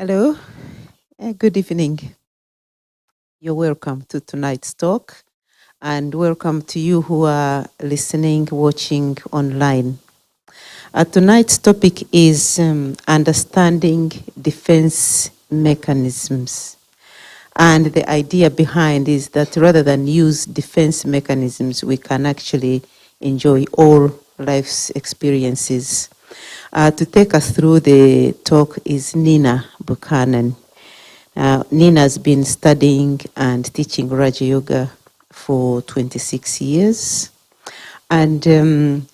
Hello, good evening. You're welcome to tonight's talk, and welcome to you who are listening, watching online. Tonight's topic is understanding defense mechanisms. And the idea behind is that rather than use defense mechanisms, we can actually enjoy all life's experiences. To take us through the talk is Nina Buchanan. Nina's been studying and teaching Raja Yoga for 26 years. And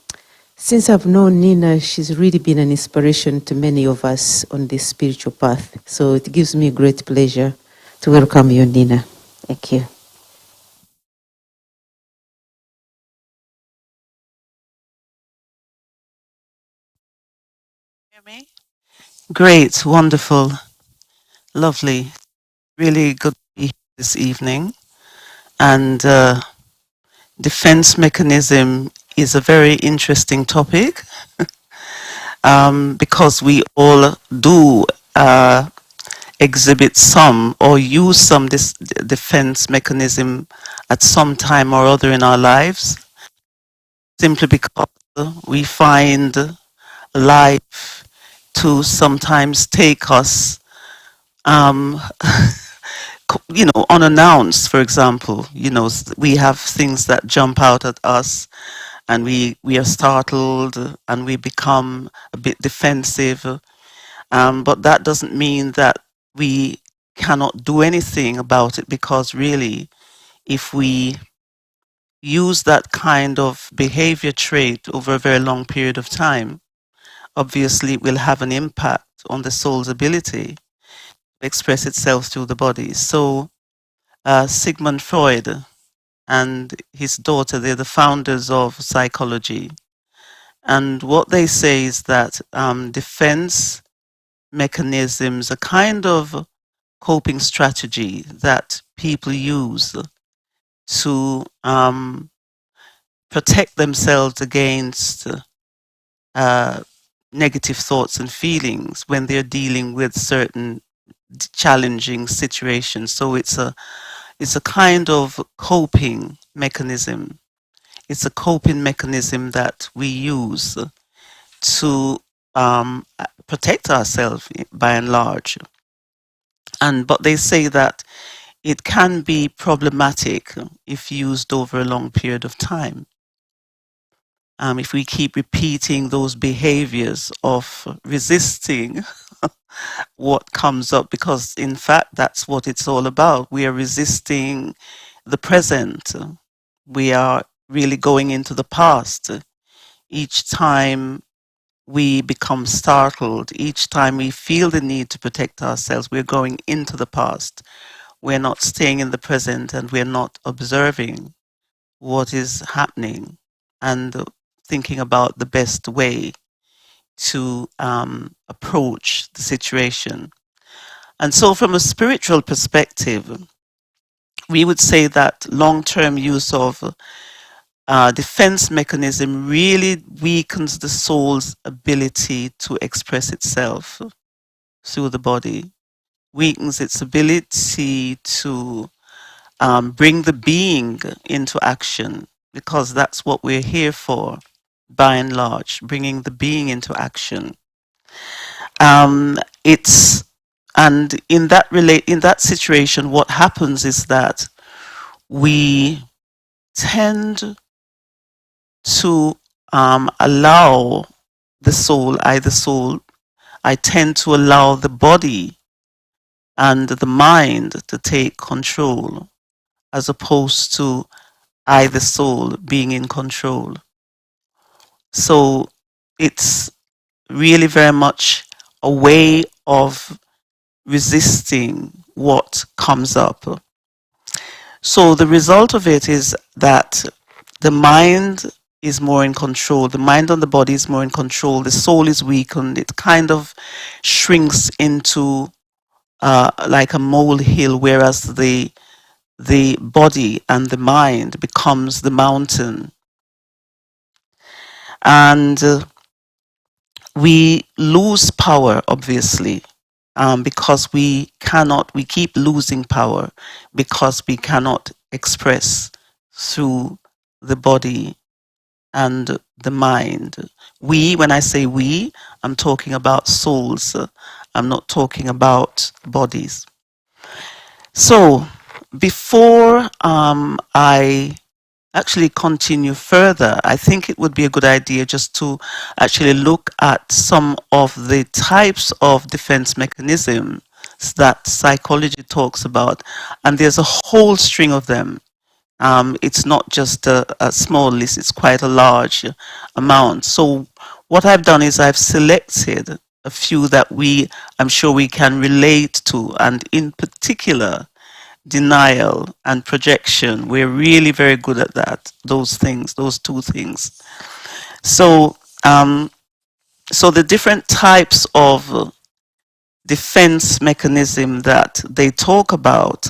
since I've known Nina, she's really been an inspiration to many of us on this spiritual path. So it gives me great pleasure to welcome you, Nina. Thank you. Hear me? Great, wonderful, lovely. Really good to be here this evening. And defense mechanism is a very interesting topic because we all do exhibit some or use some defense mechanism at some time or other in our lives, simply because we find life to sometimes take us um, unannounced, for example. We have things that jump out at us and we are startled and we become a bit defensive. But that doesn't mean that we cannot do anything about it, because really, if we use that kind of behavior trait over a very long period of time, obviously it will have an impact on the soul's ability to express itself through the body. So Sigmund Freud and his daughter, they're the founders of psychology. And what they say is that defense mechanisms are kind of coping strategy that people use to protect themselves against negative thoughts and feelings when they're dealing with certain challenging situations. So it's a kind of coping mechanism. It's a coping mechanism that we use to protect ourselves by and large. But they say that it can be problematic if used over a long period of time. If we keep repeating those behaviors of resisting what comes up, because in fact that's what it's all about. We are resisting the present. We are really going into the past. Each time we become startled, each time we feel the need to protect ourselves, we're going into the past. We're not staying in the present, and we're not observing what is happening and thinking about the best way to approach the situation. And so, from a spiritual perspective, we would say that long-term use of defense mechanism really weakens the soul's ability to express itself through the body, weakens its ability to bring the being into action, because that's what we're here for, by and large, bringing the being into action. It's and in that situation, what happens is that we tend to allow the soul, I tend to allow the body and the mind to take control, as opposed to I, the soul, being in control. So it's really very much a way of resisting what comes up. So the result of it is that the mind is more in control. The mind and the body is more in control. The soul is weakened. It kind of shrinks into like a molehill, whereas the body and the mind becomes the mountain. And we lose power, obviously, because we keep losing power because we cannot express through the body and the mind. When I say we, I'm talking about souls. I'm not talking about bodies. So before I actually continue further, I think it would be a good idea just to actually look at some of the types of defense mechanisms that psychology talks about. And there's a whole string of them. It's not just a small list, it's quite a large amount. So what I've done is I've selected a few that I'm sure we can relate to, and in particular, denial and projection. We're really very good at that, those things, those two things. So, so the different types of defense mechanism that they talk about,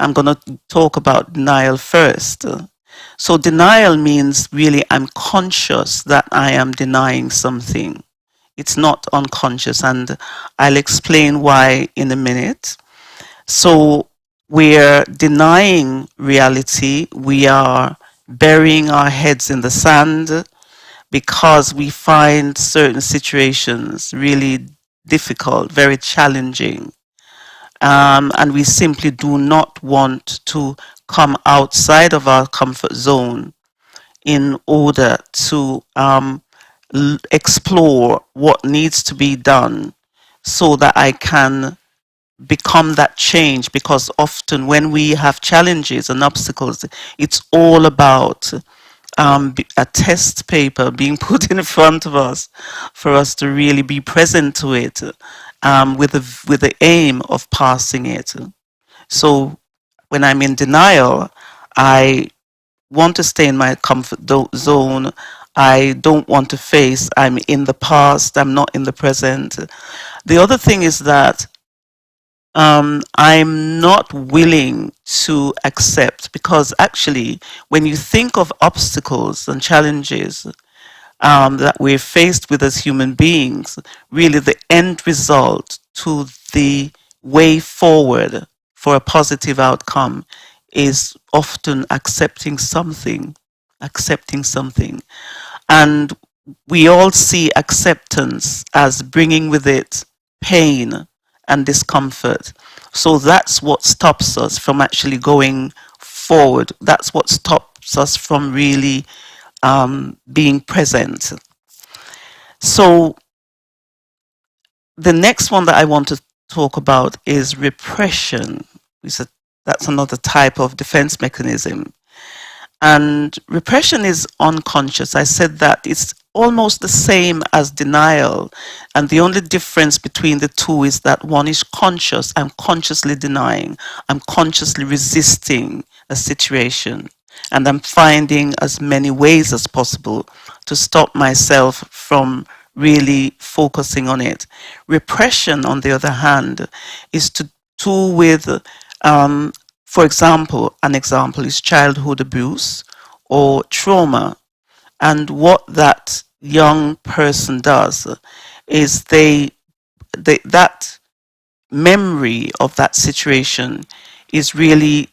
I'm going to talk about denial first. So denial means really I'm conscious that I am denying something. It's not unconscious, and I'll explain why in a minute. So we're denying reality. We are burying our heads in the sand because we find certain situations really difficult, very challenging. And we simply do not want to come outside of our comfort zone in order to explore what needs to be done so that I can become that change. Because often when we have challenges and obstacles, it's all about a test paper being put in front of us for us to really be present to it, with the aim of passing it. So when I'm in denial, I want to stay in my comfort zone. I don't want to face. I'm in the past. I'm not in the present. The other thing is that I'm not willing to accept, because actually, when you think of obstacles and challenges that we're faced with as human beings, really the end result to the way forward for a positive outcome is often accepting something, accepting something. And we all see acceptance as bringing with it pain and discomfort. So that's what stops us from actually going forward. That's what stops us from really being present. So the next one that I want to talk about is repression. That's another type of defense mechanism. And repression is unconscious. I said that it's almost the same as denial. And the only difference between the two is that one is conscious. I'm consciously denying. I'm consciously resisting a situation. And I'm finding as many ways as possible to stop myself from really focusing on it. Repression, on the other hand, is to do with for example, an example is childhood abuse or trauma. And what that young person does is that memory of that situation is really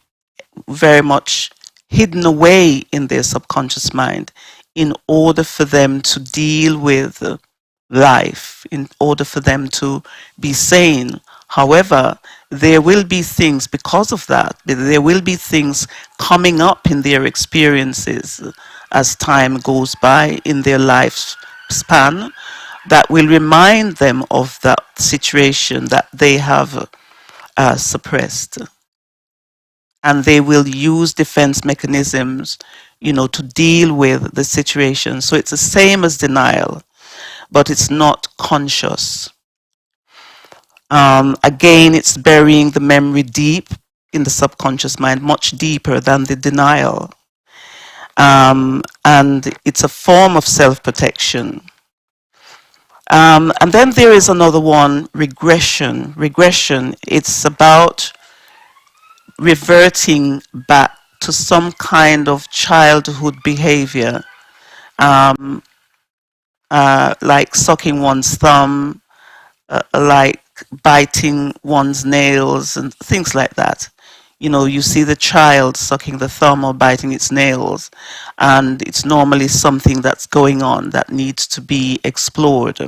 very much hidden away in their subconscious mind in order for them to deal with life, in order for them to be sane. However, there will be things because of that, there will be things coming up in their experiences as time goes by in their lifespan that will remind them of that situation that they have suppressed. And they will use defense mechanisms, to deal with the situation. So it's the same as denial, but it's not conscious. Again, it's burying the memory deep in the subconscious mind, much deeper than the denial. And it's a form of self-protection. And then there is another one, regression. Regression, it's about reverting back to some kind of childhood behavior, like sucking one's thumb, like biting one's nails and things like that. You know, you see the child sucking the thumb or biting its nails, and it's normally something that's going on that needs to be explored.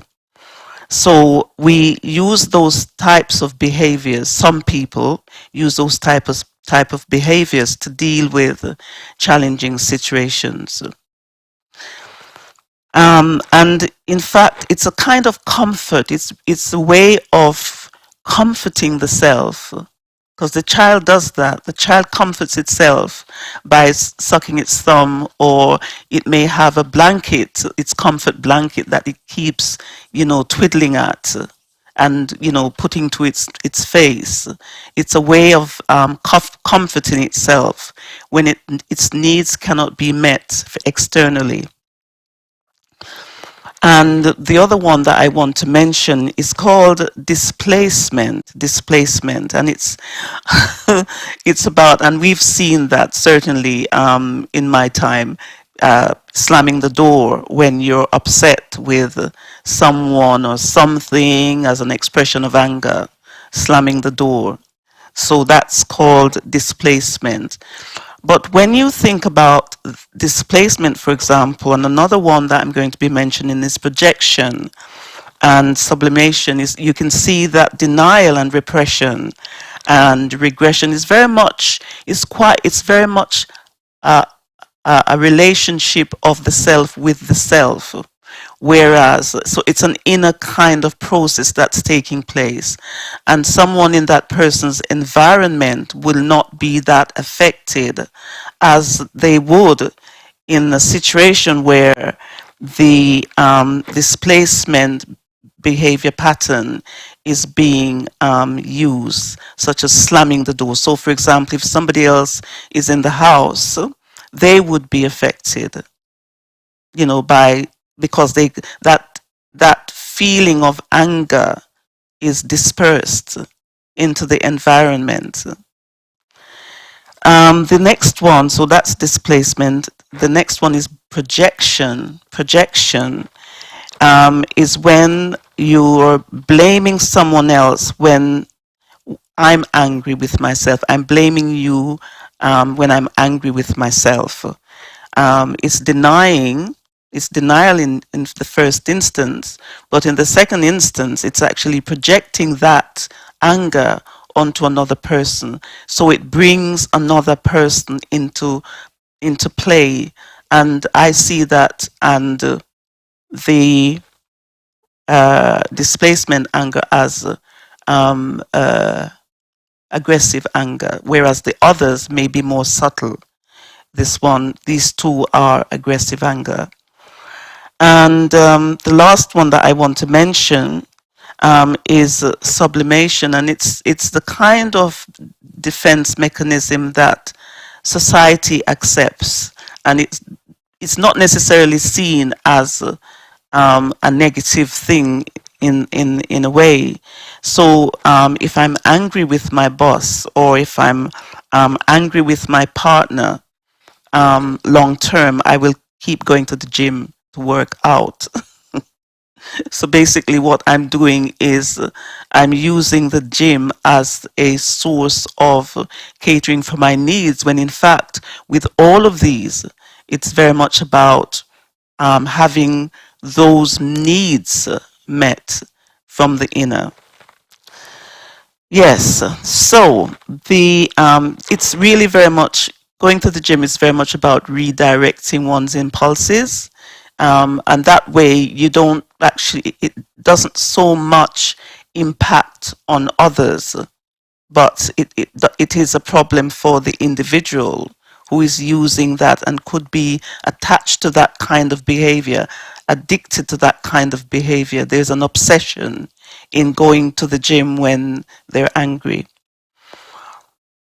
So we use those types of behaviors. Some people use those type of behaviors to deal with challenging situations. And in fact, it's a kind of comfort. It's a way of comforting the self, because the child does that. The child comforts itself by sucking its thumb, or it may have a blanket, its comfort blanket that it keeps, twiddling at and putting to its face. It's a way of comforting itself when its needs cannot be met externally. And the other one that I want to mention is called displacement. Displacement, and it's it's about, and we've seen that certainly in my time, slamming the door when you're upset with someone or something as an expression of anger, slamming the door. So that's called displacement. But when you think about displacement, for example, and another one that I'm going to be mentioning is projection and sublimation, is you can see that denial and repression and regression is very much, it's very much a relationship of the self with the self. Whereas, so it's an inner kind of process that's taking place, and someone in that person's environment will not be that affected as they would in a situation where the displacement behavior pattern is being used, such as slamming the door. So, for example, if somebody else is in the house, they would be affected, by, because that feeling of anger is dispersed into the environment. The next one, so that's displacement. The next one is projection. Projection is when you're blaming someone else. When I'm angry with myself, I'm blaming you when I'm angry with myself. It's denying. It's denial in the first instance, but in the second instance, it's actually projecting that anger onto another person. So it brings another person into play, and I see that, and the displacement anger as aggressive anger, whereas the others may be more subtle. These two are aggressive anger. And the last one that I want to mention is sublimation, and it's the kind of defense mechanism that society accepts, and it's not necessarily seen as a negative thing in a way. So if I'm angry with my boss, or if I'm angry with my partner, long term, I will keep going to the gym to work out. So basically what I'm doing is I'm using the gym as a source of catering for my needs, when in fact, with all of these, it's very much about having those needs met from the inner. Yes, so it's really very much, going to the gym is very much about redirecting one's impulses, and that way you don't actually, it doesn't so much impact on others, but it is a problem for the individual who is using that and could be attached to that kind of behavior, addicted to that kind of behavior. There's an obsession in going to the gym when they're angry.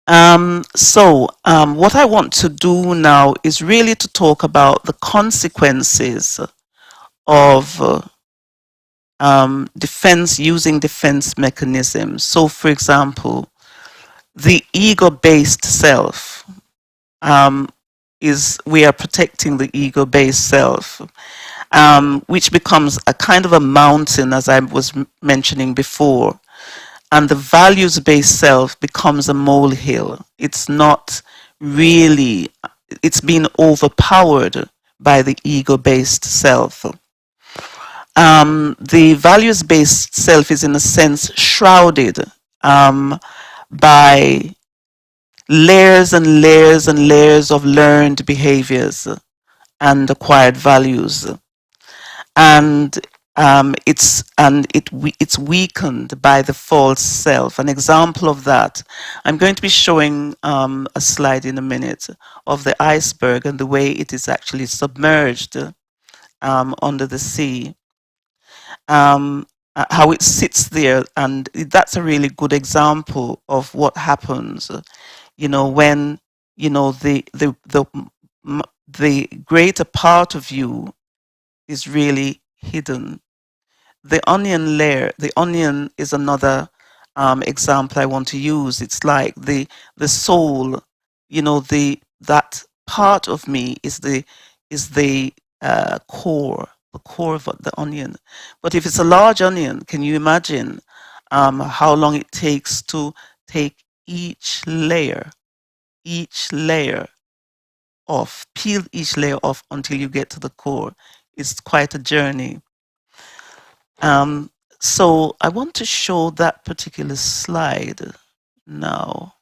What I want to do now is really to talk about the consequences of using defense mechanisms. So, for example, the ego-based self we are protecting the ego-based self, which becomes a kind of a mountain, as I was mentioning before. and the values-based self becomes a molehill. It's not really, it's been overpowered by the ego-based self. The values-based self is in a sense shrouded by layers and layers and layers of learned behaviors and acquired values, and it's weakened by the false self. An example of that, I'm going to be showing a slide in a minute of the iceberg and the way it is actually submerged under the sea. How it sits there, and that's a really good example of what happens, when the greater part of you is really hidden. The onion layer, the onion is another example I want to use. It's like the soul, that part of me is the core, the core of the onion. But if it's a large onion, can you imagine how long it takes to take each layer off, peel each layer off until you get to the core? It's quite a journey. So I want to show that particular slide now.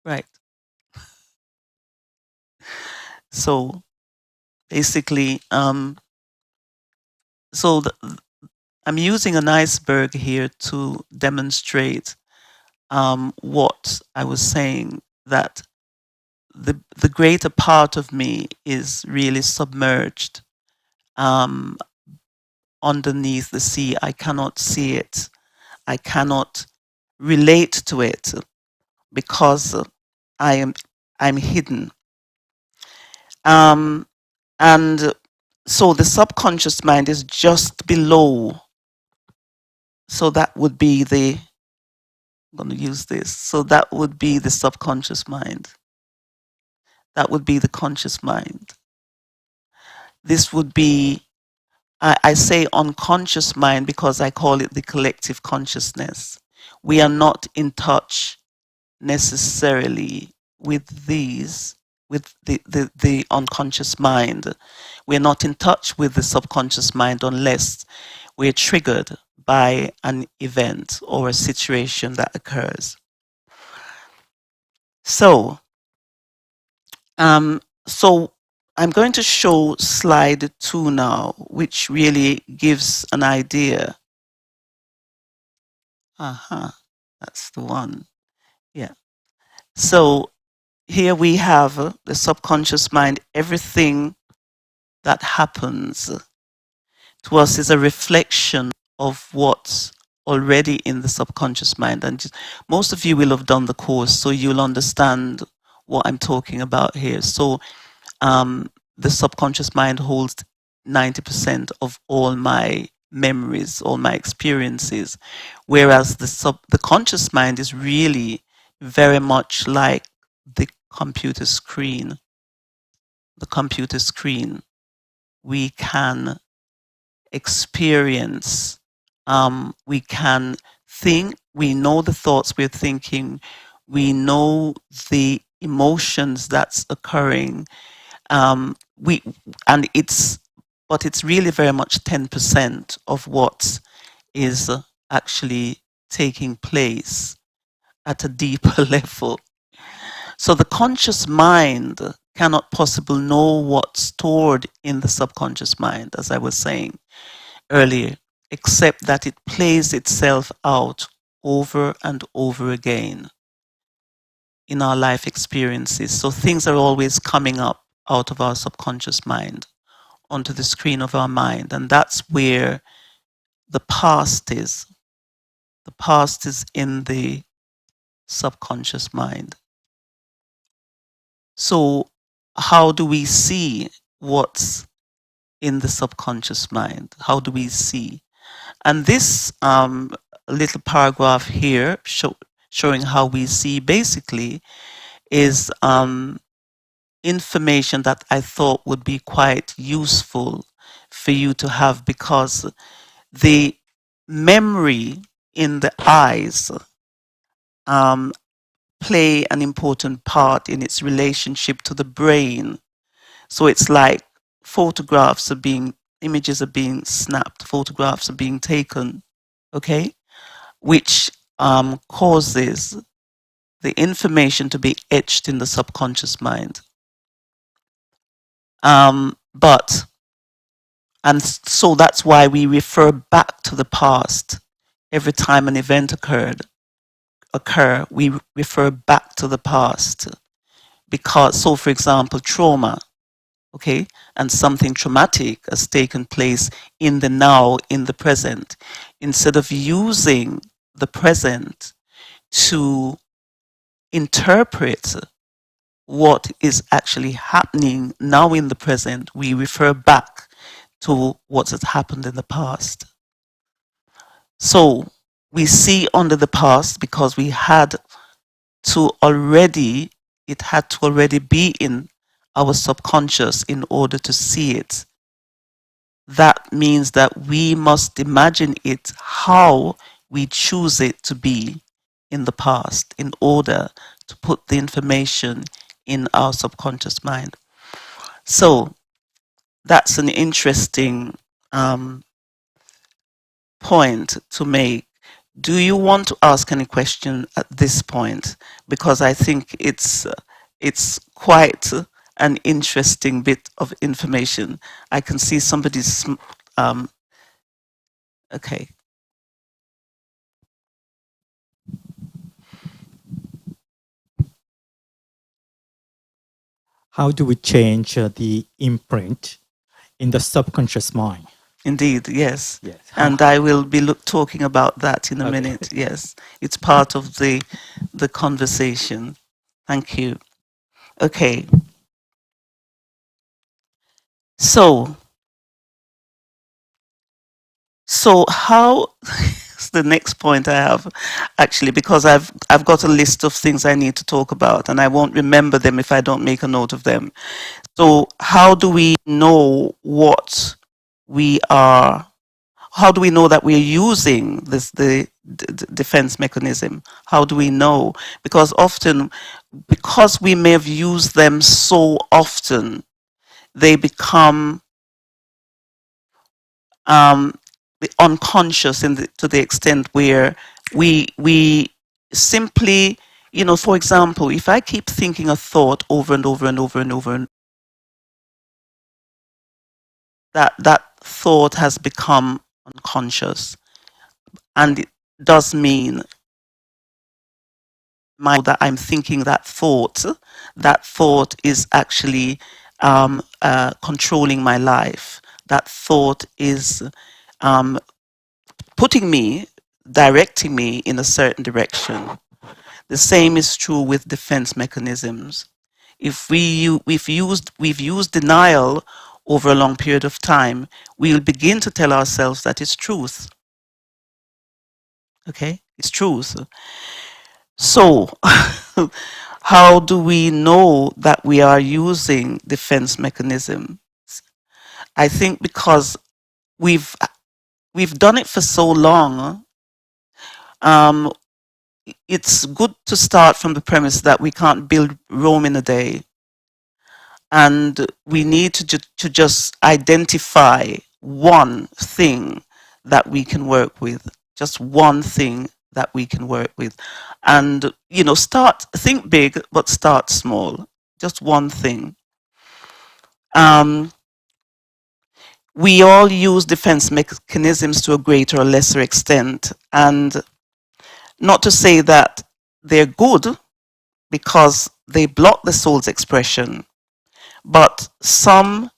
Right. So basically, I'm using an iceberg here to demonstrate what I was saying, that the greater part of me is really submerged underneath the sea. I cannot see it. I cannot relate to it because I'm hidden. And so the subconscious mind is just below. So that would be I'm going to use this. So that would be the subconscious mind. That would be the conscious mind. This would be, I say unconscious mind because I call it the collective consciousness. We are not in touch necessarily with the unconscious mind. We're not in touch with the subconscious mind unless we're triggered by an event or a situation that occurs. So I'm going to show slide 2 now, which really gives an idea. That's the one. Yeah. So here we have the subconscious mind. Everything that happens to us is a reflection of what's already in the subconscious mind. And most of you will have done the course, so you'll understand what I'm talking about here. So the subconscious mind holds 90% of all my memories, all my experiences, whereas the conscious mind is really very much like the computer screen. The computer screen, we can experience, we can think, we know the thoughts we're thinking, we know the emotions that's occurring, but it's really very much 10% of what is actually taking place at a deeper level. So the conscious mind cannot possibly know what's stored in the subconscious mind, as I was saying earlier, except that it plays itself out over and over again in our life experiences. So things are always coming up out of our subconscious mind onto the screen of our mind, and that's where the past is. The past is in the subconscious mind. So how do we see what's in the subconscious mind? How do we see? And this a little paragraph here showing how we see basically is information that I thought would be quite useful for you to have, because the memory in the eyes play an important part in its relationship to the brain. So it's like images are being snapped, photographs are being taken, okay, which causes the information to be etched in the subconscious mind. But and so that's why we refer back to the past every time an event occur. We refer back to the past because, so for example, trauma, okay, and something traumatic has taken place in the now, in the present. Instead of using the present to interpret what is actually happening now in the present, we refer back to what has happened in the past. So we see under the past because it had to already be in our subconscious in order to see it. That means that we must imagine it how we choose it to be in the past in order to put the information in our subconscious mind. So that's an interesting point to make. Do you want to ask any question at this point? Because I think it's quite an interesting bit of information. I can see somebody's okay. How do we change the imprint in the subconscious mind? Indeed, yes. Yes. And I will be talking about that in a Okay. minute. Yes, it's part of the conversation. Thank you. Okay. So how is the next point I have actually, because I've got a list of things I need to talk about and I won't remember them if I don't make a note of them. So how do we know what we are? How do we know that we're using the defense mechanism? How do we know? Because often, because we may have used them so often, they become unconscious to the extent where we simply, for example, if I keep thinking a thought over and over and over and over, and that thought has become unconscious, and it does mean that I'm thinking that thought is actually controlling my life. That thought is directing me in a certain direction. The same is true with defense mechanisms. If we've used denial over a long period of time, we'll begin to tell ourselves that it's truth. Okay, it's truth. So, how do we know that we are using defense mechanisms? I think because we've done it for so long. It's good to start from the premise that we can't build Rome in a day, and we need to just identify one thing that we can work with, just one thing that we can work with, and think big but start small, just one thing. We all use defense mechanisms to a greater or lesser extent, and not to say that they're good because they block the soul's expression, but some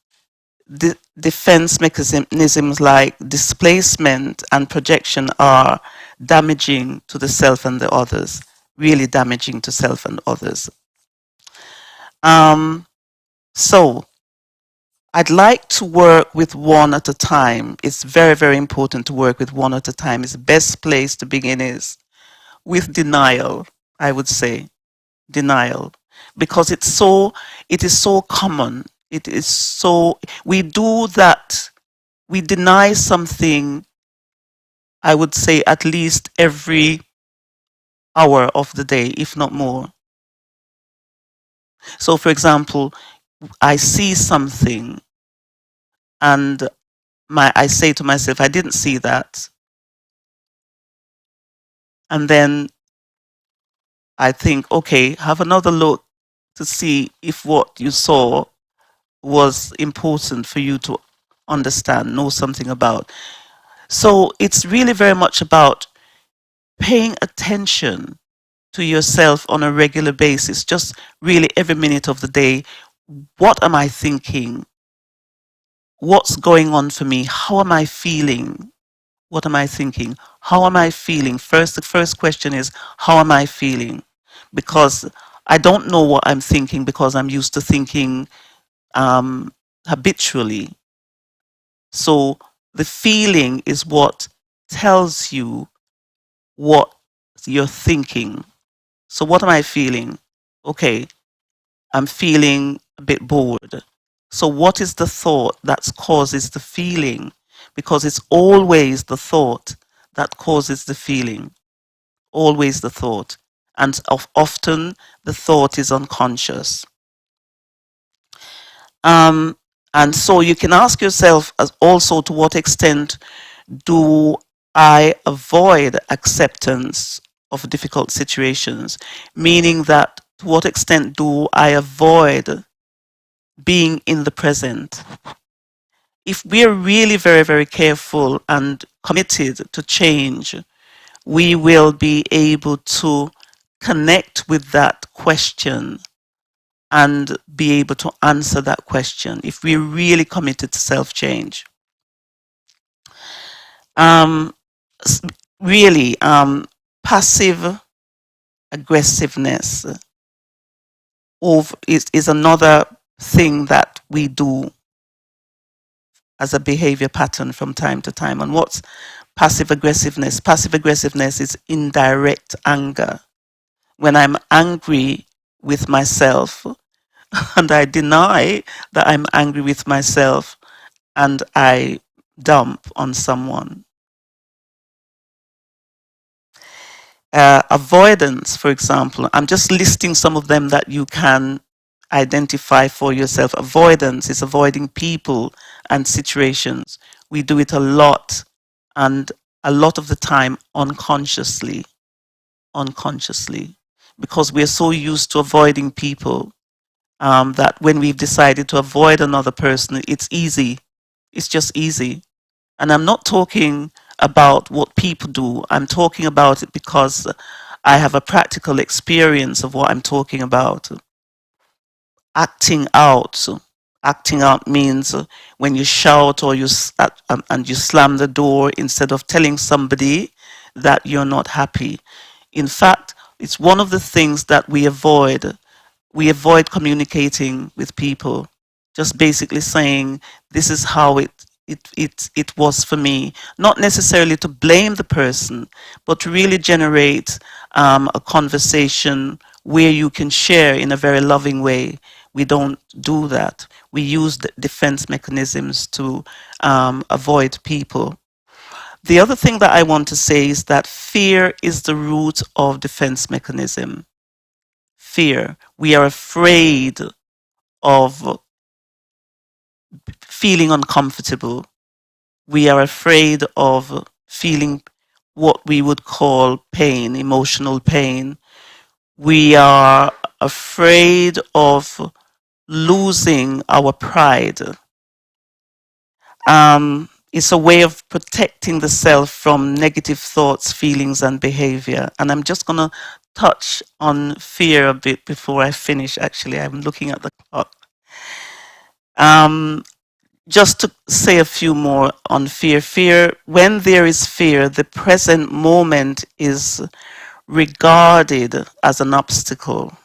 defense mechanisms like displacement and projection are damaging to the self and the others, really damaging to self and others. So I'd like to work with one at a time. It's very, very important to work with one at a time. It's the best place to begin is with denial, I would say. Denial. Because it is so common. It is so, we do that. We deny something, I would say, at least every hour of the day, if not more. So, for example, I see something and I say to myself, I didn't see that. And then I think, okay, have another look to see if what you saw was important for you to understand, know something about. So it's really very much about paying attention to yourself on a regular basis, just really every minute of the day. What am I thinking? What's going on for me? How am I feeling? What am I thinking? How am I feeling? The first question is, how am I feeling? Because I don't know what I'm thinking because I'm used to thinking habitually. So the feeling is what tells you what you're thinking. So what am I feeling? Okay, I'm feeling a bit bored. So what is the thought that causes the feeling? Because it's always the thought that causes the feeling. Always the thought. And often the thought is unconscious. And so you can ask yourself as also, to what extent do I avoid acceptance of difficult situations? Meaning that, to what extent do I avoid being in the present? If we're really very, very careful and committed to change, we will be able to connect with that question and be able to answer that question if we're really committed to self-change. Um, really, passive aggressiveness is another thing that we do as a behavior pattern from time to time. And what's passive aggressiveness? Passive aggressiveness is indirect anger. When I'm angry with myself and I deny that I'm angry with myself and I dump on someone. Avoidance, for example, I'm just listing some of them that you can identify for yourself. Avoidance is avoiding people and situations. We do it a lot, and a lot of the time unconsciously, because we're so used to avoiding people that when we've decided to avoid another person, it's easy. It's just easy. And I'm not talking about what people do. I'm talking about it because I have a practical experience of what I'm talking about. Acting out. Acting out means when you shout or and you slam the door instead of telling somebody that you're not happy. In fact, it's one of the things that we avoid. We avoid communicating with people, just basically saying, this is how it was for me. Not necessarily to blame the person, but to really generate a conversation where you can share in a very loving way. We don't do that. We use the defense mechanisms to avoid people. The other thing that I want to say is that fear is the root of defense mechanism. Fear. We are afraid of feeling uncomfortable. We are afraid of feeling what we would call pain, emotional pain. We are afraid of losing our pride. It's a way of protecting the self from negative thoughts, feelings, and behavior. And I'm just going to touch on fear a bit before I finish. Actually, I'm looking at the clock. Just to say a few more on fear. Fear, when there is fear, the present moment is regarded as an obstacle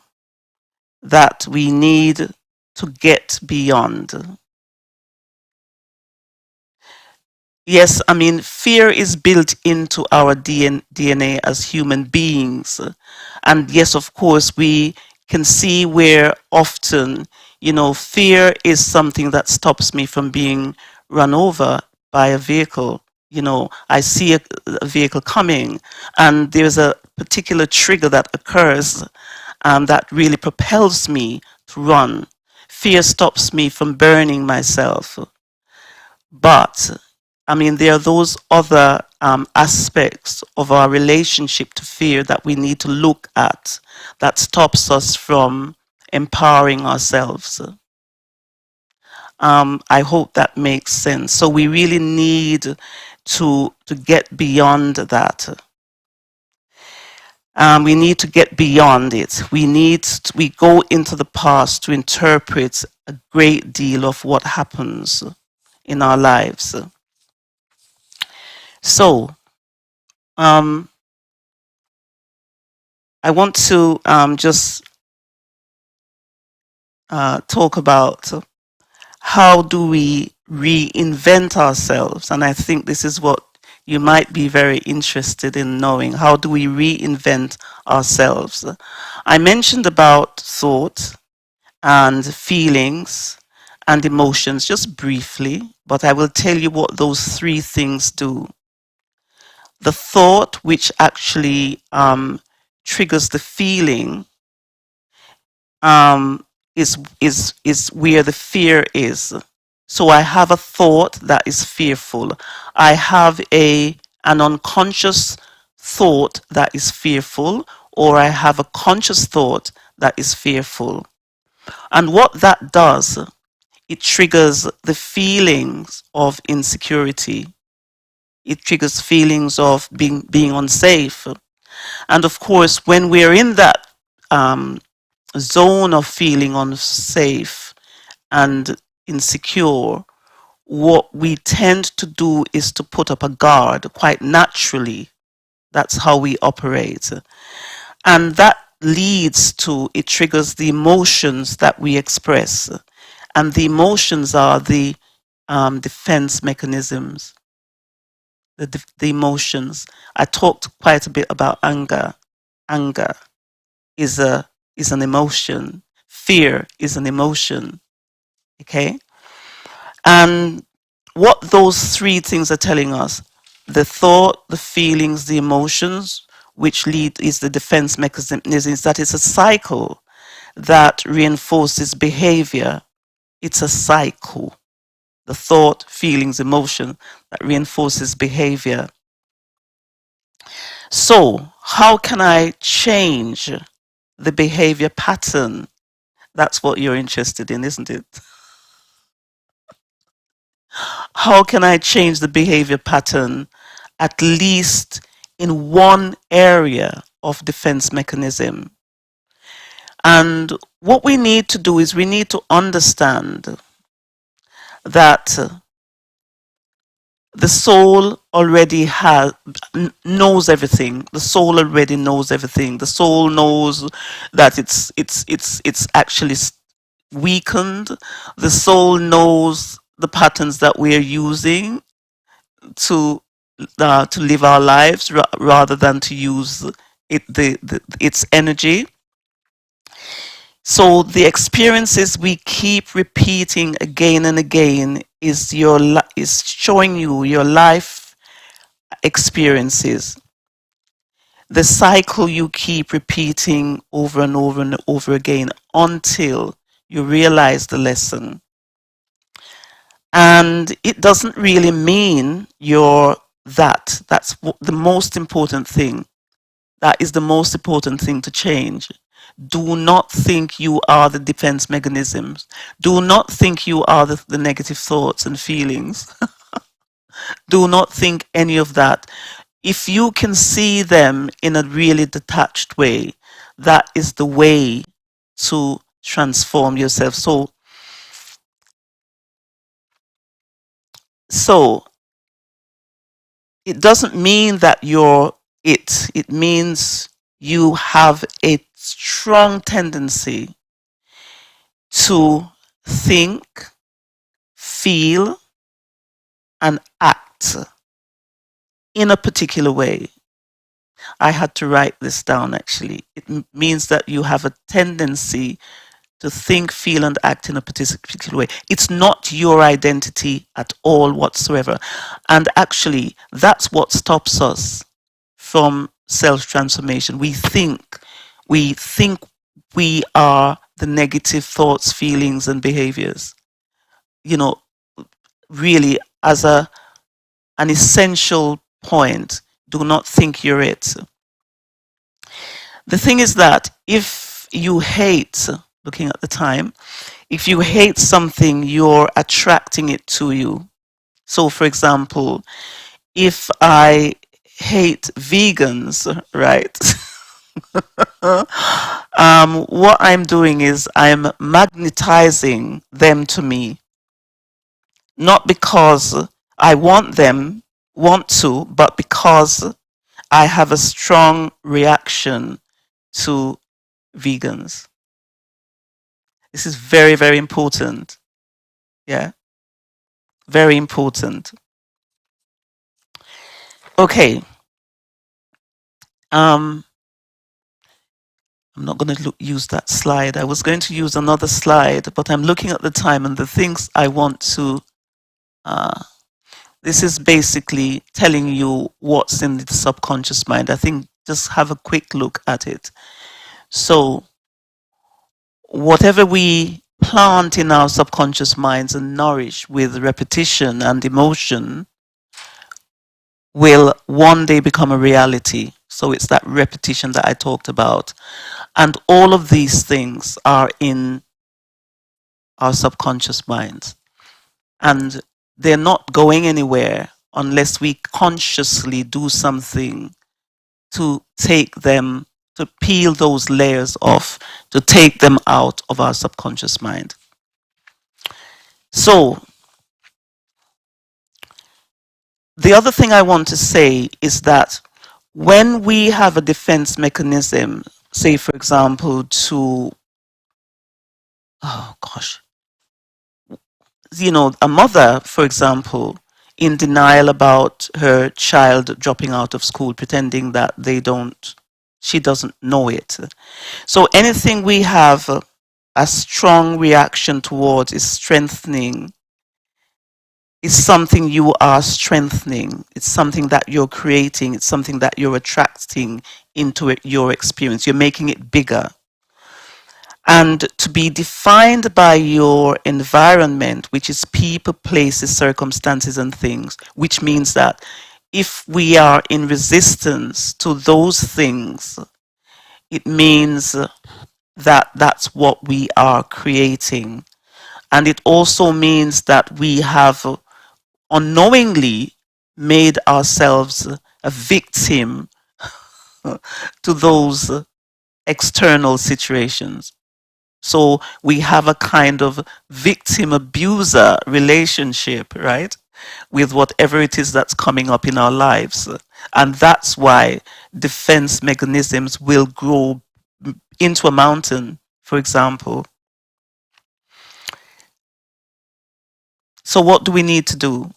that we need to get beyond. Yes, I mean, fear is built into our DNA as human beings. And yes, of course, we can see where often, fear is something that stops me from being run over by a vehicle. I see a vehicle coming, and there's a particular trigger that occurs that really propels me to run. Fear stops me from burning myself. But I mean, there are those other aspects of our relationship to fear that we need to look at that stops us from empowering ourselves. I hope that makes sense. So we really need to get beyond that. We need to get beyond it. We go into the past to interpret a great deal of what happens in our lives. So, um, I want to just talk about how do we reinvent ourselves, and I think this is what you might be very interested in knowing. How do we reinvent ourselves? I mentioned about thought and feelings and emotions just briefly, but I will tell you what those three things do. The thought, which actually triggers the feeling, is where the fear is. So I have a thought that is fearful. I have an unconscious thought that is fearful, or I have a conscious thought that is fearful. And what that does, it triggers the feelings of insecurity. It triggers feelings of being unsafe. And of course, when we're in that zone of feeling unsafe and insecure, what we tend to do is to put up a guard quite naturally. That's how we operate. And that leads to, it triggers the emotions that we express. And the emotions are the defense mechanisms, the emotions. I talked quite a bit about anger. Anger is an emotion. Fear is an emotion. Okay? And what those three things are telling us, the thought, the feelings, the emotions, which lead is the defense mechanism, is that it's a cycle that reinforces behavior. It's a cycle. The thought, feelings, emotion that reinforces behavior. So, how can I change the behavior pattern? That's what you're interested in, isn't it? How can I change the behavior pattern, at least in one area of defense mechanism? And what we need to do is we need to understand that the soul already knows everything. The soul already knows everything. The soul knows that it's actually weakened. The soul knows the patterns that we are using to live our lives rather than to use its energy. So the experiences we keep repeating again and again is showing you your life experiences. The cycle you keep repeating over and over and over again until you realize the lesson. And it doesn't really mean you're that. That's the most important thing. That is the most important thing to change. Do not think you are the defense mechanisms. Do not think you are the negative thoughts and feelings. Do not think any of that. If you can see them in a really detached way, that is the way to transform yourself. So it doesn't mean that you're it. It means you have a strong tendency to think, feel, and act act in a particular way. I had to write this down actually. It means that you have a tendency to think, feel, and act in a particular way. It's not your identity at all whatsoever. And actually, that's what stops us from self-transformation. We think we are the negative thoughts, feelings, and behaviors. You know, really, as an essential point, do not think you're it. The thing is that if you hate, looking at the time, if you hate something, you're attracting it to you. So, for example, if I hate vegans, right? What I'm doing is I'm magnetizing them to me, not because I want to, but because I have a strong reaction to vegans. This is very, very important. Yeah, very important. Okay. I'm not going to use that slide. I was going to use another slide, but I'm looking at the time and the things I want to. This is basically telling you what's in the subconscious mind. I think just have a quick look at it. So, whatever we plant in our subconscious minds and nourish with repetition and emotion will one day become a reality. So it's that repetition that I talked about. And all of these things are in our subconscious minds. And they're not going anywhere unless we consciously do something to take them, to peel those layers off, to take them out of our subconscious mind. So, the other thing I want to say is that when we have a defense mechanism, say for example, a mother, for example, in denial about her child dropping out of school, pretending that she doesn't know it. So anything we have a strong reaction towards is strengthening. It's something you are strengthening. It's something that you're creating. It's something that you're attracting into your experience. You're making it bigger. And to be defined by your environment, which is people, places, circumstances, and things, which means that if we are in resistance to those things, it means that that's what we are creating. And it also means that we have unknowingly made ourselves a victim to those external situations. So we have a kind of victim abuser relationship, right? With whatever it is that's coming up in our lives. And that's why defense mechanisms will grow into a mountain, for example. So what do we need to do?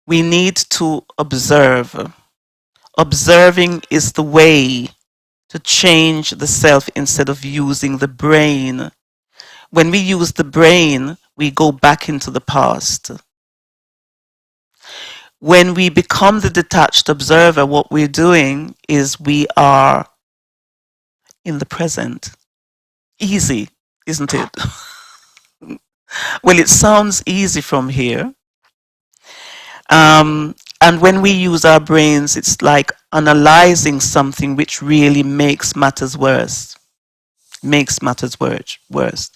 We need to observe. Observing is the way to change the self instead of using the brain. When we use the brain, we go back into the past. When we become the detached observer, what we're doing is we are in the present. Easy, isn't it? Well, it sounds easy from here. And when we use our brains, it's like analyzing something which really makes matters worse. Worse.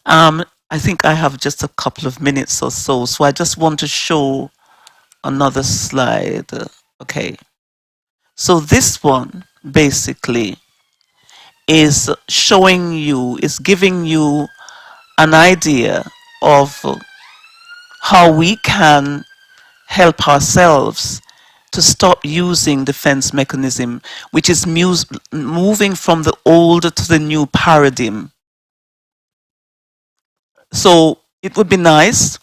I think I have just a couple of minutes or so, so I just want to show another slide. Okay. So this one basically is giving you an idea of how we can help ourselves to stop using defense mechanism, which is moving from the old to the new paradigm. So it would be nice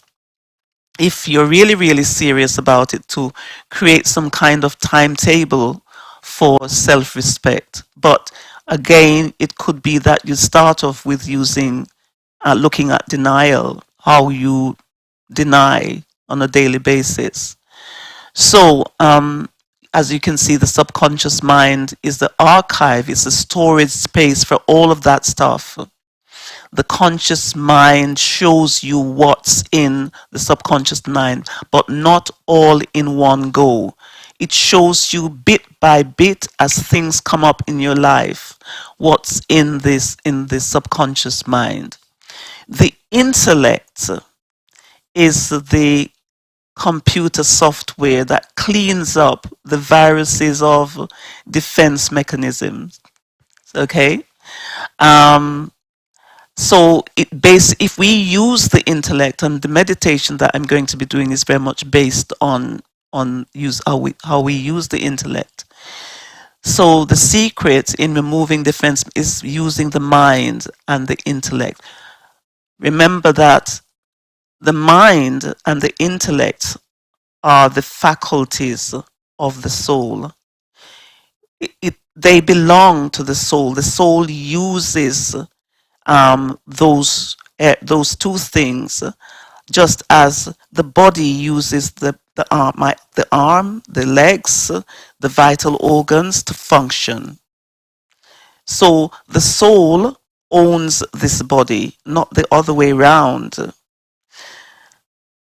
if you're really, really serious about it, to create some kind of timetable for self-respect. But again, it could be that you start off with using, looking at denial, how you deny on a daily basis. So, as you can see, the subconscious mind is the archive, it's a storage space for all of that stuff. The conscious mind shows you what's in the subconscious mind, but not all in one go. It shows you bit by bit as things come up in your life, what's in the subconscious mind. The intellect is the computer software that cleans up the viruses of defense mechanisms. Okay? Um, So if we use the intellect, and the meditation that I'm going to be doing is very much based on use how we use the intellect. So the secret in removing defense is using the mind and the intellect. Remember that the mind and the intellect are the faculties of the soul. They belong to the soul. The soul uses those two things, just as the body uses the arm, the legs, the vital organs to function. So the soul owns this body, not the other way around.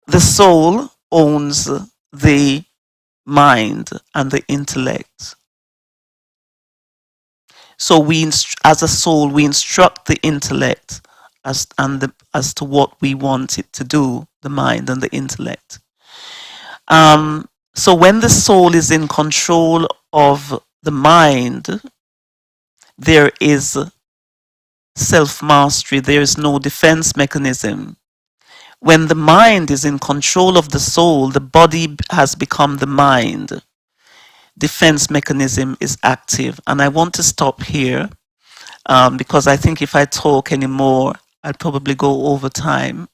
The soul owns the mind and the intellect. So as a soul, we instruct the intellect as to what we want it to do, the mind and the intellect. So when the soul is in control of the mind, there is self-mastery, there is no defense mechanism. When the mind is in control of the soul, the body has become the mind. Defense mechanism is active. And I want to stop here because I think if I talk anymore, I'll probably go over time.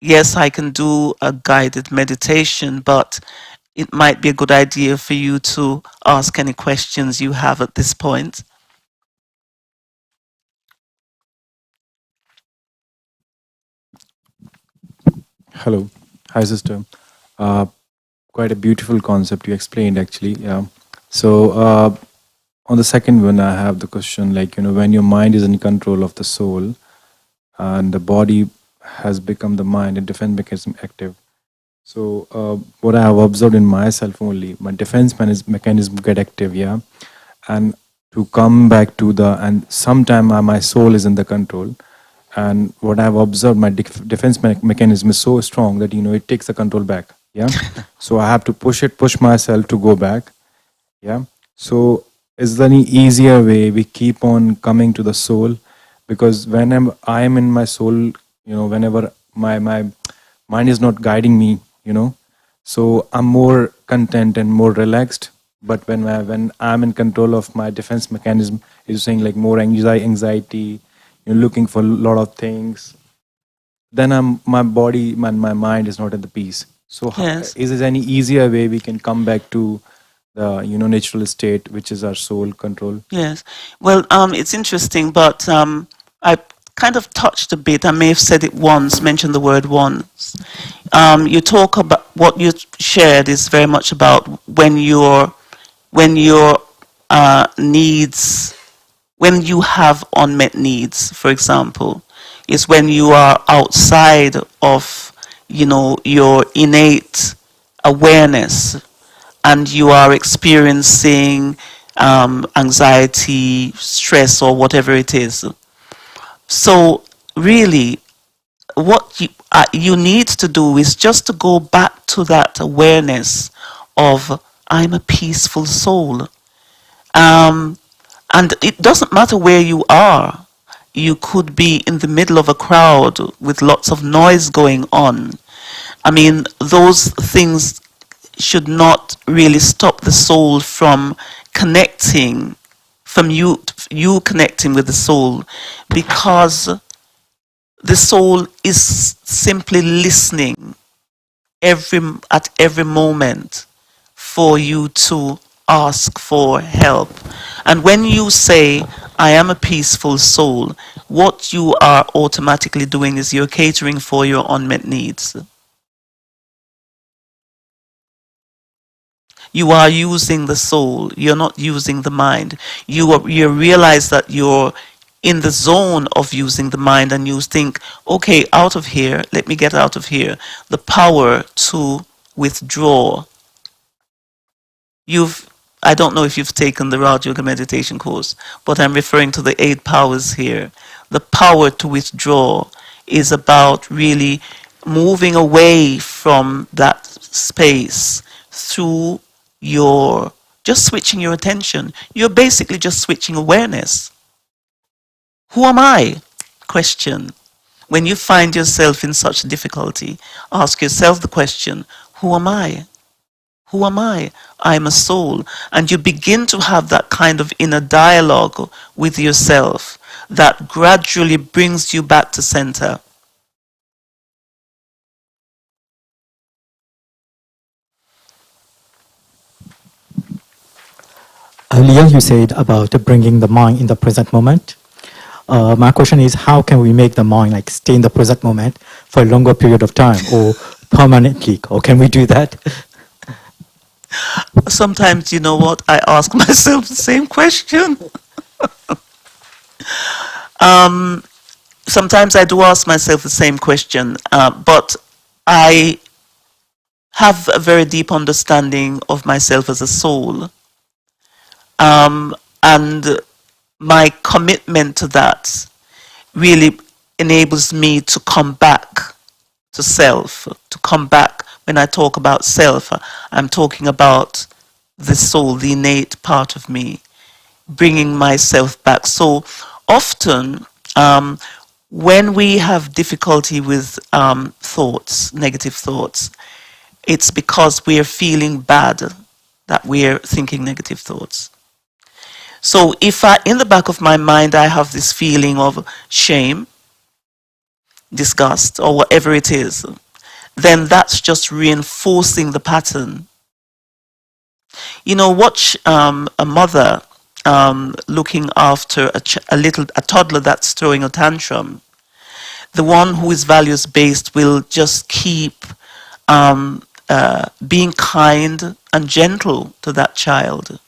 Yes, I can do a guided meditation, but it might be a good idea for you to ask any questions you have at this point. Hello. Hi, sister. Uh, Quite a beautiful concept you explained, actually. Yeah. So, on the second one, I have the question like, when your mind is in control of the soul and the body has become the mind and defense mechanism active. So, what I have observed in myself only, my defense mechanism get active, yeah. And to come back to and sometime my soul is in the control. And what I've observed, my defense mechanism is so strong that it takes the control back. Yeah. So I have to push myself to go back. Yeah. So is there any easier way we keep on coming to the soul? Because when I am in my soul, whenever my mind is not guiding me, so I'm more content and more relaxed. But when I'm in control of my defense mechanism, it's saying like more anxiety, looking for a lot of things, then my body and my mind is not at the peace. So Yes. is there any easier way we can come back to the natural state, which is our soul control? Yes. Well, it's interesting, but I kind of touched a bit. I may have said it once, mentioned the word once. You talk about what you shared is very much about when your needs, when you have unmet needs, for example, is when you are outside of, your innate awareness and you are experiencing anxiety, stress, or whatever it is. So really, what you need to do is just to go back to that awareness of I'm a peaceful soul. And it doesn't matter where you are. You could be in the middle of a crowd with lots of noise going on. I mean, those things should not really stop the soul from connecting, from you connecting with the soul, because the soul is simply listening. at every moment for you to ask for help. And when you say, I am a peaceful soul, what you are automatically doing is you're catering for your unmet needs. You are using the soul, you're not using the mind. You realize that you're in the zone of using the mind, and you think, okay, out of here, let me get out of here. The power to withdraw. I don't know if you've taken the Raj Yoga meditation course, but I'm referring to the 8 powers here. The power to withdraw is about really moving away from that space through just switching your attention. You're basically just switching awareness. Who am I? Question. When you find yourself in such difficulty, ask yourself the question, who am I? Who am I? I'm a soul. And you begin to have that kind of inner dialogue with yourself that gradually brings you back to center. Earlier, you said about bringing the mind in the present moment. My question is, how can we make the mind like stay in the present moment for a longer period of time, or permanently, or can we do that? Sometimes, you know what, I ask myself the same question. Sometimes I do ask myself the same question, but I have a very deep understanding of myself as a soul. And my commitment to that really enables me to come back to self, to come back. When I talk about self, I'm talking about the soul, the innate part of me, bringing myself back. So often, when we have difficulty with thoughts, negative thoughts, it's because we're feeling bad that we're thinking negative thoughts. So if in the back of my mind, I have this feeling of shame, disgust, or whatever it is, then that's just reinforcing the pattern. You know, watch a mother looking after a toddler that's throwing a tantrum. The one who is values based will just keep being kind and gentle to that child.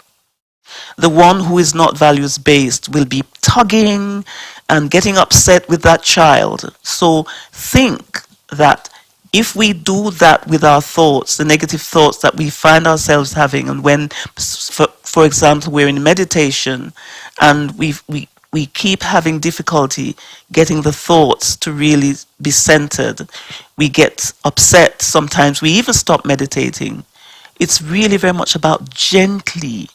The one who is not values based will be tugging and getting upset with that child. So think that if we do that with our thoughts, the negative thoughts that we find ourselves having, and when, for example, we're in meditation and we keep having difficulty getting the thoughts to really be centered, we get upset sometimes, we even stop meditating. It's really very much about gently,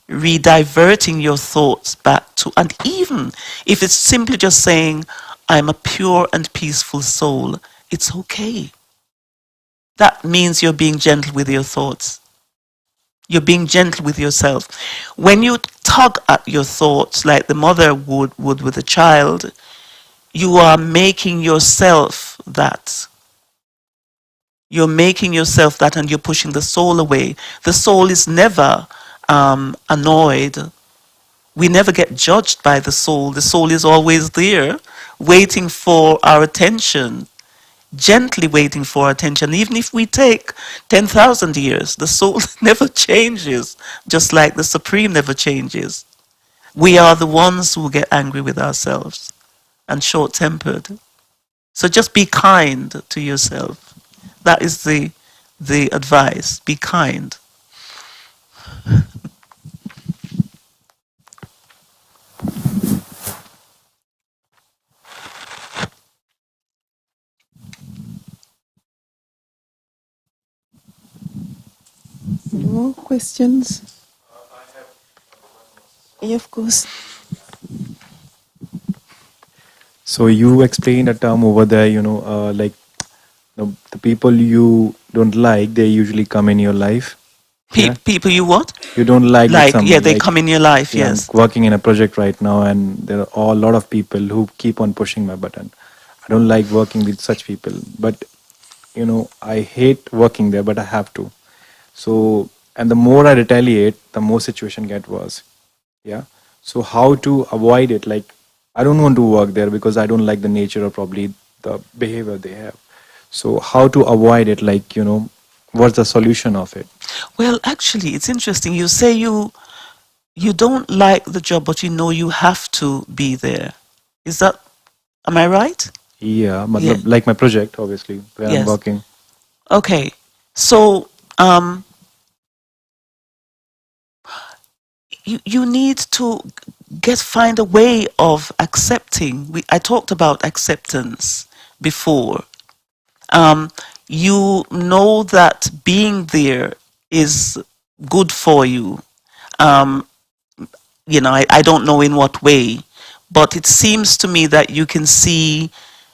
rediverting your thoughts back to, and even if it's simply just saying, I'm a pure and peaceful soul, it's okay. That means you're being gentle with your thoughts. You're being gentle with yourself. When you tug at your thoughts like the mother would with a child, you are making yourself that. You're making yourself that, and you're pushing the soul away. The soul is never annoyed. We never get judged by the soul. The soul is always there, waiting for our attention, gently waiting for our attention. Even if we take 10,000 years, the soul never changes, just like the Supreme never changes. We are the ones who get angry with ourselves and short-tempered. So just be kind to yourself. That is the advice. Be kind. More questions? Yeah, of course. So you explained a term over there, like the people you don't like, they usually come in your life. Yeah? People you what? You don't like someone. Yeah, they come in your life, yeah, yes. I'm working in a project right now, and there are a lot of people who keep on pushing my button. I don't like working with such people. But I hate working there, but I have to. So, and the more I retaliate, the more situation get worse. Yeah. So how to avoid it? Like, I don't want to work there because I don't like the nature or probably the behavior they have. So how to avoid it? Like, what's the solution of it? Well, actually, it's interesting. You say you don't like the job, but you know you have to be there. Is that, am I right? Yeah, Yeah. like my project, obviously, where I'm Yes. working. Okay. So, you need to find a way of accepting. I talked about acceptance before. Um, you know that being there is good for you. Um, I don't know in what way, but it seems to me that you can see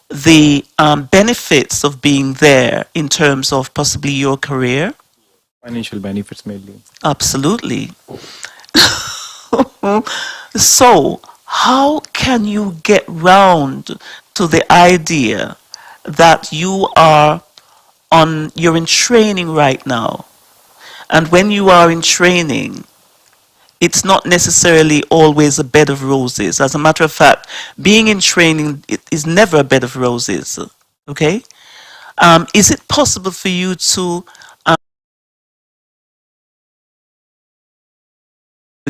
the benefits of being there in terms of possibly your career. Financial benefits mainly. Absolutely. So, how can you get round to the idea that you're in training right now? And when you are in training, it's not necessarily always a bed of roses. As a matter of fact, being in training it is never a bed of roses. Okay? Is it possible for you to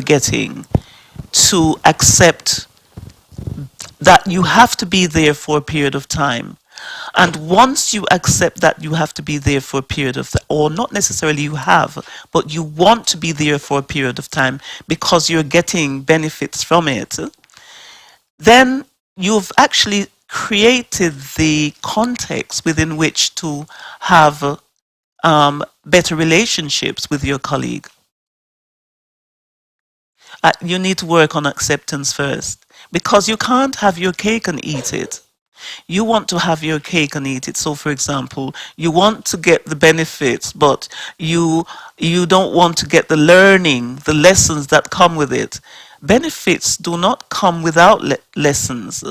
getting to accept that you have to be there for a period of time? And once you accept that you have to be there for a period of, or not necessarily you have, but you want to be there for a period of time because you're getting benefits from it, then you've actually created the context within which to have better relationships with your colleague. You need to work on acceptance first because you can't have your cake and eat it. You want to have your cake and eat it. So, for example, you want to get the benefits, but you don't want to get the learning, the lessons that come with it. Benefits do not come without lessons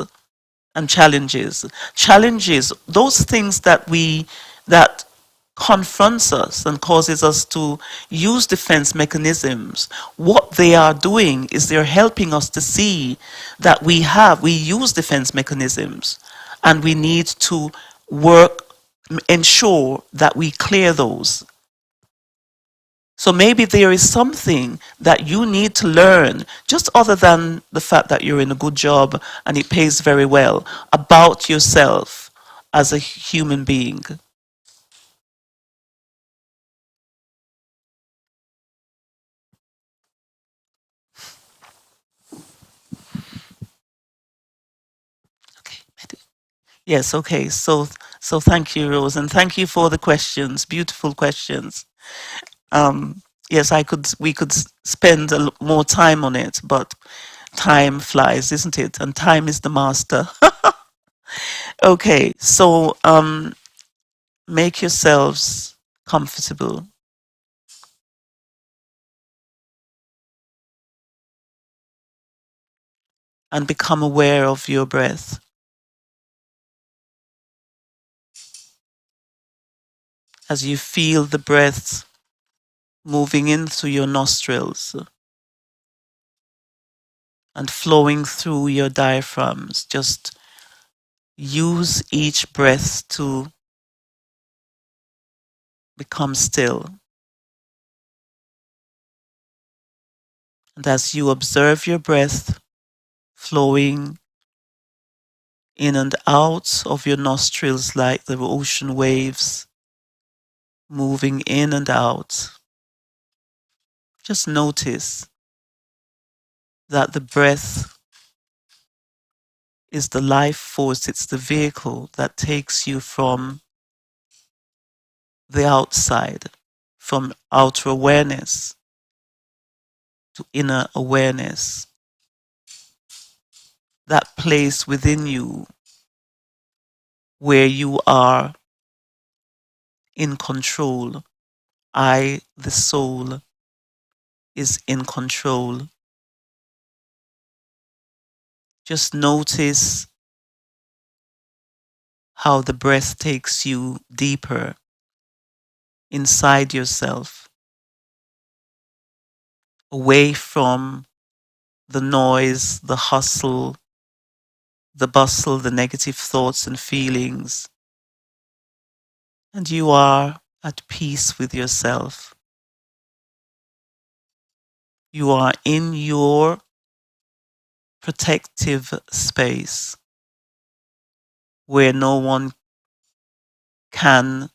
and challenges. Challenges, those things that confronts us and causes us to use defense mechanisms. What they are doing is they're helping us to see that we use defense mechanisms and we need to work, ensure that we clear those. So maybe there is something that you need to learn, just other than the fact that you're in a good job and it pays very well, about yourself as a human being. Okay. Yes, okay. So thank you, Rose, and thank you for the questions. Beautiful questions. Um, yes, we could spend more time on it, but time flies, isn't it? And time is the master. Okay, so make yourselves comfortable and become aware of your breath as you feel the breath moving in through your nostrils and flowing through your diaphragms. Just use each breath to become still. And as you observe your breath flowing in and out of your nostrils like the ocean waves, moving in and out, just notice that the breath is the life force, it's the vehicle that takes you from the outside, from outer awareness to inner awareness. That place within you where you are in control. I, the soul, is in control. Just notice how the breath takes you deeper inside yourself, away from the noise, the hustle, the bustle, the negative thoughts and feelings, and you are at peace with yourself. You are in your protective space where no one can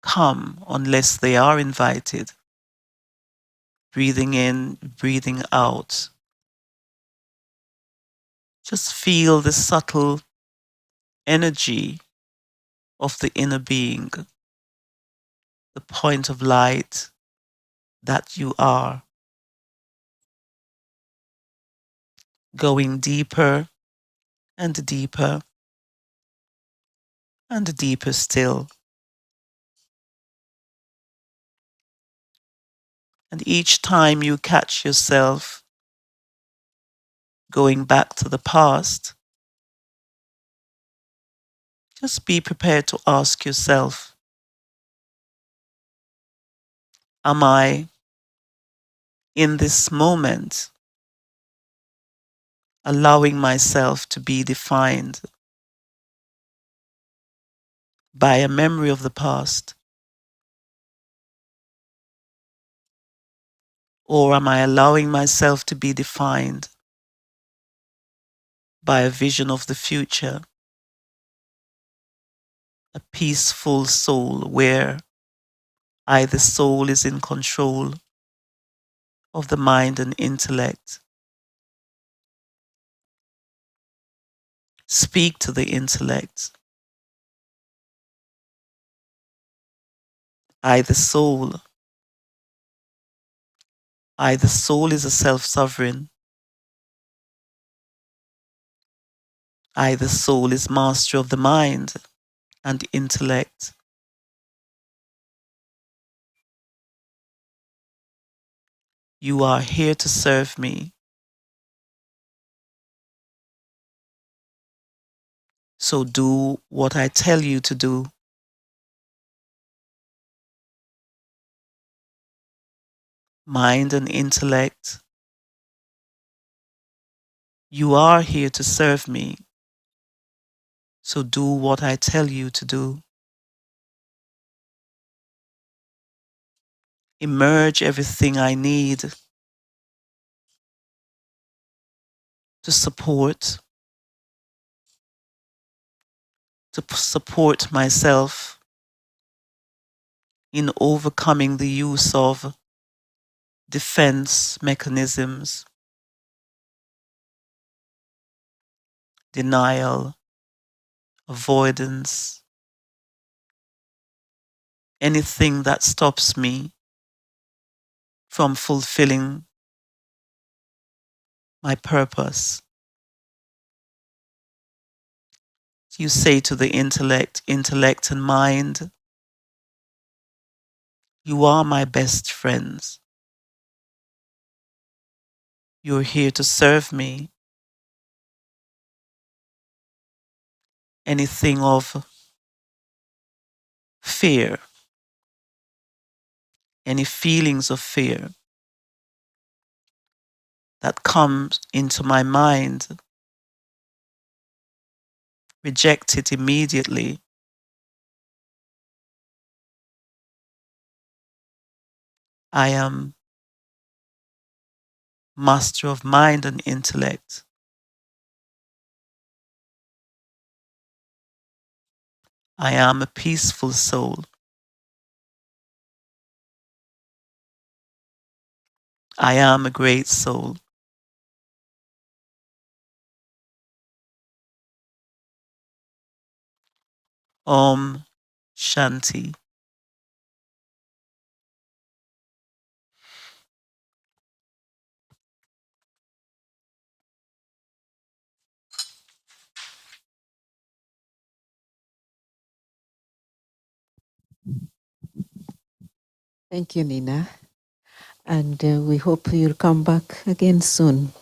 come unless they are invited. Breathing in, breathing out. Just feel the subtle energy of the inner being, the point of light that you are, going deeper and deeper and deeper still. And each time you catch yourself going back to the past, just be prepared to ask yourself, am I in this moment allowing myself to be defined by a memory of the past? Or am I allowing myself to be defined by a vision of the future, a peaceful soul where I, the soul, is in control of the mind and intellect? Speak to the intellect. I, the soul. I, the soul, is a self-sovereign. I, the soul, is master of the mind and intellect. You are here to serve me. So do what I tell you to do. Mind and intellect, you are here to serve me. So do what I tell you to do. Emerge everything I need to support myself in overcoming the use of defense mechanisms, denial, avoidance, anything that stops me from fulfilling my purpose. You say to the intellect and mind, you are my best friends. You're here to serve me. Anything of fear, any feelings of fear that comes into my mind, reject it immediately. I am master of mind and intellect. I am a peaceful soul. I am a great soul. Om Shanti. Thank you, Nina. And we hope you'll come back again soon.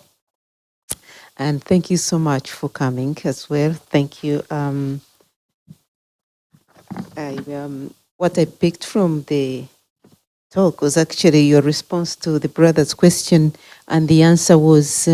And thank you so much for coming as well. Thank you. What I picked from the talk was actually your response to the brother's question, and the answer was